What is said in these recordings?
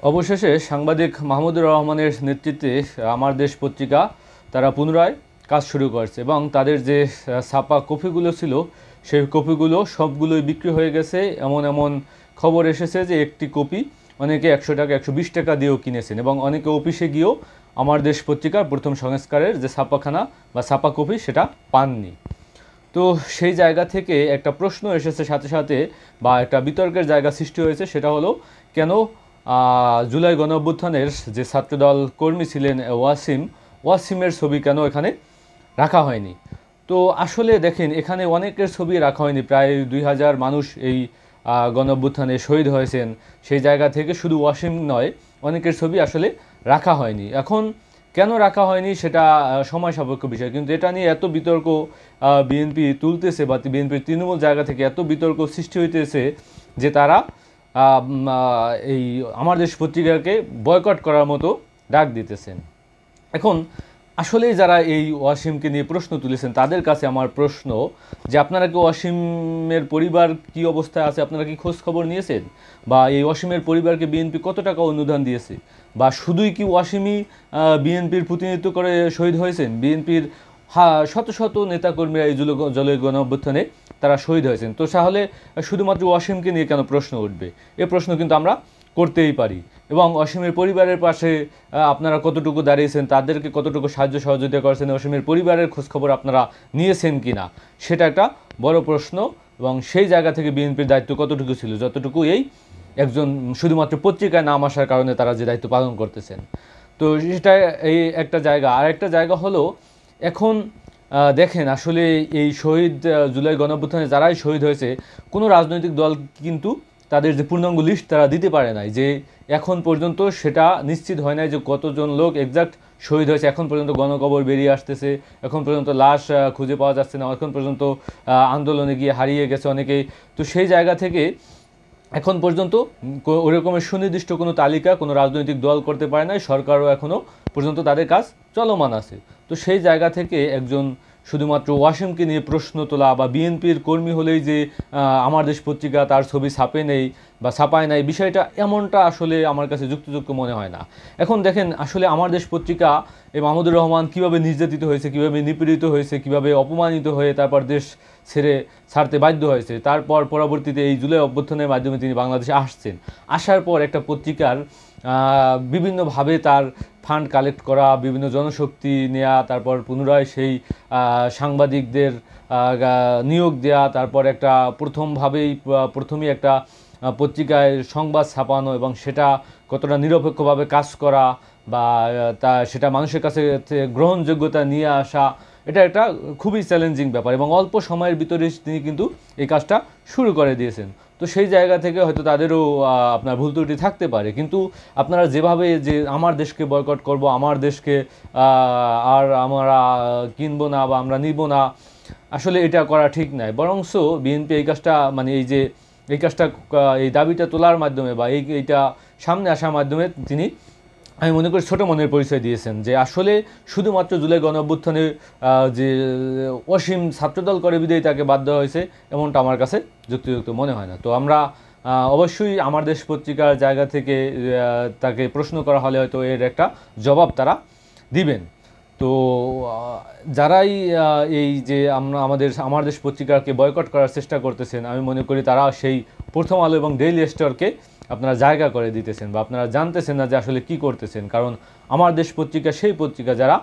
অবশেষে সাংবাদিক মাহমুদুর রহমানের নেতৃত্বে আমার দেশ পত্রিকা তারা পুনরায় কাজ শুরু করেছে এবং তাদের যে ছাপা কপিগুলো ছিল সেই কপিগুলো সবগুলোই বিক্রি হয়ে গেছে। এমন এমন খবর এসেছে যে একটি কপি অনেকে 100 টাকা 120 টাকা দিয়েও কিনেছেন এবং অনেকে অফিসে গিয়েও আমার দেশ পত্রিকার প্রথম সংস্কারের যে ছাপাখানা বা ছাপা কপি সেটা পাননি। তো সেই জায়গা থেকে একটা প্রশ্ন এসেছে সাথে সাথে বা একটা বিতর্কের জায়গা সৃষ্টি হয়েছে, সেটা হলো কেন জুলাই গণঅভ্যুত্থানের যে ছাত্রদল কর্মী ছিলেন ওয়াসিমের ছবি কেন এখানে রাখা হয়নি। তো আসলে দেখেন এখানে অনেকের ছবি রাখা হয়নি, প্রায় 2000 মানুষ এই গণঅভ্যুত্থানে শহীদ হয়েছেন। সেই জায়গা থেকে শুধু ওয়াসিম নয়, অনেকের ছবি আসলে রাখা হয়নি। এখন কেন রাখা হয়নি সেটা সময় সাপেক্ষ বিষয়, কিন্তু এটা নিয়ে এত বিতর্ক বিএনপি তুলতেছে বা বিএনপির তৃণমূল জায়গা থেকে এত বিতর্ক সৃষ্টি হইতেছে যে তারা এই আমার দেশ পত্রিকাকে বয়কট করার মতো ডাক দিতেছেন। এখন আসলে যারা এই ওয়াসিমকে নিয়ে প্রশ্ন তুলেছেন তাদের কাছে আমার প্রশ্ন যে আপনারা কি ওয়াসিমের পরিবার কি অবস্থায় আছে আপনারা কি খোঁজ খবর নিয়েছেন, বা এই ওয়াসিমের পরিবারকে বিএনপি কত টাকা অনুদান দিয়েছে, বা শুধুই কি ওয়াসিমই বিএনপির প্রতিনিধিত্ব করে শহীদ হয়েছেন? বিএনপির শত শত নেতাকর্মীরা এই জুলাই গণঅভ্যুত্থানে তারা শহীদ হয়েছেন। তো তাহলে শুধুমাত্র ওয়াসিমকে নিয়ে কেন প্রশ্ন উঠবে? এ প্রশ্ন কিন্তু আমরা করতেই পারি। এবং অসীমের পরিবারের পাশে আপনারা কতটুকু দাঁড়িয়েছেন, তাদেরকে কতটুকু সাহায্য সহযোগিতা করেছেন, অসীমের পরিবারের খোঁজখবর আপনারা নিয়েছেন কি না, সেটা একটা বড় প্রশ্ন। এবং সেই জায়গা থেকে বিএনপির দায়িত্ব কতটুকু ছিল, যতটুকু এই একজন শুধুমাত্র পত্রিকায় নাম আসার কারণে তারা যে দায়িত্ব পালন করতেছেন। তো সেটা এই একটা জায়গা। আর একটা জায়গা হলো এখন দেখেন আসলে এই শহীদ জুলাই গণঅভ্যুত্থানে যারাই শহীদ হয়েছে কোনো রাজনৈতিক দল কিন্তু তাদের যে পূর্ণাঙ্গ লিস্ট তারা দিতে পারে নাই, যে এখন পর্যন্ত সেটা নিশ্চিত হয় নাই যে কতজন লোক এক্সাক্ট শহীদ হয়েছে। এখন পর্যন্ত গণকবর বেরিয়ে আসতেছে, এখন পর্যন্ত লাশ খুঁজে পাওয়া যাচ্ছে না, এখন পর্যন্ত আন্দোলনে গিয়ে হারিয়ে গেছে অনেকেই। তো সেই জায়গা থেকে এখন পর্যন্ত ওরকমের সুনির্দিষ্ট কোনো তালিকা কোনো রাজনৈতিক দল করতে পারে নাই, সরকারও এখনও পর্যন্ত তাদের কাজ চলমান আছে। তো সেই জায়গা থেকে একজন শুধুমাত্র ওয়াসিমকে নিয়ে প্রশ্ন তোলা বা বিএনপির কর্মী হলেই যে আমার দেশ পত্রিকা তার ছবি ছাপে নেই বা ছাপায় নাই, বিষয়টা এমনটা আসলে আমার কাছে যুক্তিযুক্ত মনে হয় না। এখন দেখেন আসলে আমার দেশ পত্রিকা এই মাহমুদুর রহমান কীভাবে নির্যাতিত হয়েছে, কীভাবে নিপীড়িত হয়েছে, কীভাবে অপমানিত হয়ে তারপর দেশ ছাড়তে বাধ্য হয়েছে। তারপর পরবর্তীতে এই জুলাই অভ্যুত্থানের মাধ্যমে তিনি বাংলাদেশে আসছেন। আসার পর একটা পত্রিকার বিভিন্নভাবে তার ফান্ড কালেক্ট করা, বিভিন্ন জনশক্তি নেওয়া, তারপর পুনরায় সেই সাংবাদিকদের নিয়োগ দেওয়া, তারপর একটা প্রথমেই একটা পত্রিকায় সংবাদ ছাপানো এবং সেটা কতটা নিরপেক্ষভাবে কাজ করা বা সেটা মানুষের কাছে গ্রহণযোগ্যতা নিয়ে আসা, এটা একটা খুবই চ্যালেঞ্জিং ব্যাপার এবং অল্প সময়ের ভিতরে তিনি কিন্তু এই কাজটা শুরু করে দিয়েছেন। তো সেই জায়গা থেকে হয়তো তাদেরও আপনার ভুল ত্রুটি থাকতে পারে, কিন্তু আপনারা যেভাবে যে আমার দেশকে বয়কট করব, আমার দেশকে আর আমরা কিনবো না বা আমরা নিব না, আসলে এটা করা ঠিক নয়। বরংস বিএনপি এই কাজটা এই দাবিটা তোলার মাধ্যমে বা এইটা সামনে আসার মাধ্যমে তিনি আমি মনে করি ছোটো মনের পরিচয় দিয়েছেন যে আসলে শুধুমাত্র জুলাই গণঅভ্যুত্থানে যে অসীম ছাত্রদল করে বিদায়ী তাকে বাদ দেওয়া হয়েছে এমনটা আমার কাছে যুক্তিযুক্ত মনে হয় না। তো আমরা অবশ্যই আমার দেশ পত্রিকার জায়গা থেকে তাকে প্রশ্ন করা হলে হয়তো এর একটা জবাব তারা দিবেন। তো যারাই এই যে আমার দেশ পত্রিকাকে বয়কট করার চেষ্টা করতেছেন, আমি মনে করি তারা সেই প্রথম আলো এবং ডেইলি স্টারকে আপনারা জায়গা করে দিতেছেন বা আপনারা জানতেছেন না যে আসলে কি করতেছেন। কারণ আমার দেশ পত্রিকা সেই পত্রিকা যারা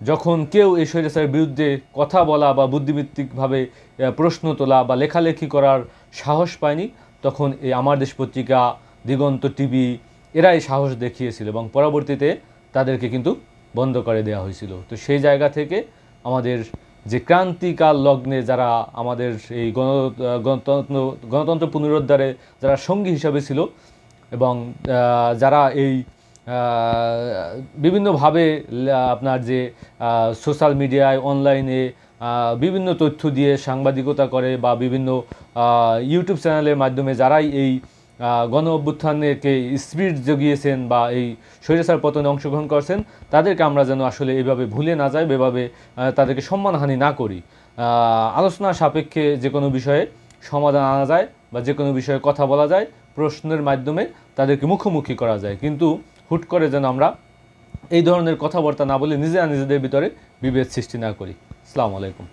যখন কেউ এই স্বৈরাচারের বিরুদ্ধে কথা বলা বা বুদ্ধিভিত্তিকভাবে প্রশ্ন তোলা বা লেখালেখি করার সাহস পায়নি, তখন এই আমার দেশ পত্রিকা, দিগন্ত টিভি এরাই সাহস দেখিয়েছিল এবং পরবর্তীতে তাদেরকে কিন্তু বন্ধ করে দেওয়া হয়েছিল। তো সেই জায়গা থেকে আমাদের যে ক্রান্তিকাল লগ্নে যারা আমাদের এই গণতন্ত্র পুনরুদ্ধারে যারা সঙ্গী হিসাবে ছিল এবং যারা এই বিভিন্নভাবে আপনার যে সোশ্যাল মিডিয়ায় অনলাইনে বিভিন্ন তথ্য দিয়ে সাংবাদিকতা করে বা বিভিন্ন ইউটিউব চ্যানেলের মাধ্যমে যারাই এই গণ অভ্যুত্থানকে স্পিরিট জগিয়েছেন বা এই স্বৈরাচার পতনে অংশগ্রহণ করছেন, তাদেরকে আমরা যেন আসলে এইভাবে ভুলে না যাই, এভাবে তাদেরকে সম্মানহানি না করি। আলোচনা সাপেক্ষে যে কোনো বিষয়ে সমাধান আনা যায় বা যে কোনো বিষয়ে কথা বলা যায়, প্রশ্নের মাধ্যমে তাদেরকে মুখোমুখি করা যায়। কিন্তু হুট করে যেন আমরা এই ধরনের কথাবার্তা না বলে নিজেদের ভিতরে বিভেদ সৃষ্টি না করি। আসসালামু আলাইকুম।